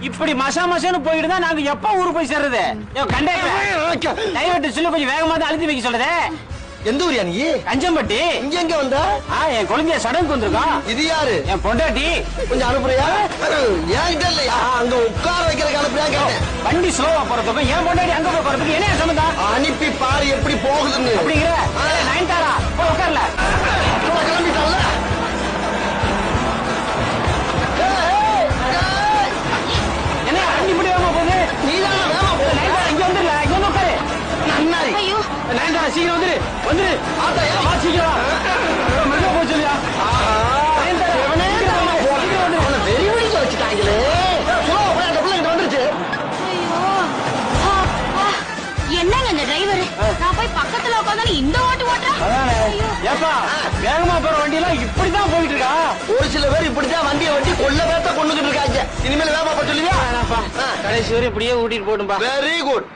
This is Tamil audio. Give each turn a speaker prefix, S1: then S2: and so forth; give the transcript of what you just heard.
S1: இப்படி மசா மசான்னு போயிட்டு தான் நாங்க எப்ப ஊருக்கு போய் சேர்றது? கண்டக்டர் டைவர்ட் சொல்லி கொஞ்சம் வேகமா தான் அழுத்தி வைக்க சொல்லுது.
S2: எந்த ஊரியா நீ?
S1: கஞ்சம்பட்டி.
S2: இங்க எங்க வந்த?
S1: என் குழந்தைய சடங்கு வந்திருக்கோம்.
S2: இது யாரு?
S1: என் பொண்டாட்டி.
S2: கொஞ்சம் அனுப்புறியா? ஏன்கிட்ட இல்லையா? அங்க உட்கார வைக்கிறதுக்கு அனுப்புறியா கேட்டேன்.
S1: வண்டி ஸ்லோவா போறதுக்கும் என் பொண்டாட்டி அங்க போய் போறதுக்கு என்ன சம்பந்தம்?
S2: அனுப்பி பாரு எப்படி போகுதுன்னு.
S1: அப்படிங்கிற நயன்தாரா போய் உட்கார்ல.
S2: கிளம்பிட்டால
S1: என்ன வண்டி இப்படி வேகமா போகுது?
S2: நீதான் வேகமா போ.
S1: நயன்தாரா இங்க வந்துடல, இங்க வந்து உட்காரு.
S2: நன்னாரி.
S1: நயன்தாரா சீக்கிரம் வந்துரு. வந்துரு.
S2: ஆத்தா
S1: வா சீக்கிரம். மெதுவா போக சொல்லியா? நயன்தாரா
S2: வெறி வெடிக்க வச்சுட்டாங்களே. அந்த பிள்ளைங்க வந்துருச்சு.
S3: என்னங்க இந்த டிரைவர்? நான் போய் பக்கத்துல உட்கார்ந்து இந்த ஓட்டு ஓட்டுறேன்.
S1: ஏப்பா வேகமா போற வண்டி எல்லாம் இப்படிதான் போயிட்டு இருக்கா?
S2: ஒரு சில பேர் இப்படிதான் வண்டியை வண்டி கொள்ள பேத்த கொண்டுகிட்டு இருக்காங்க. இனிமேல் வேகமா போக சொல்லுவியா?
S1: கடைசி வரை இப்படியே ஊட்டிட்டு போட்டும்பா.
S2: Very good.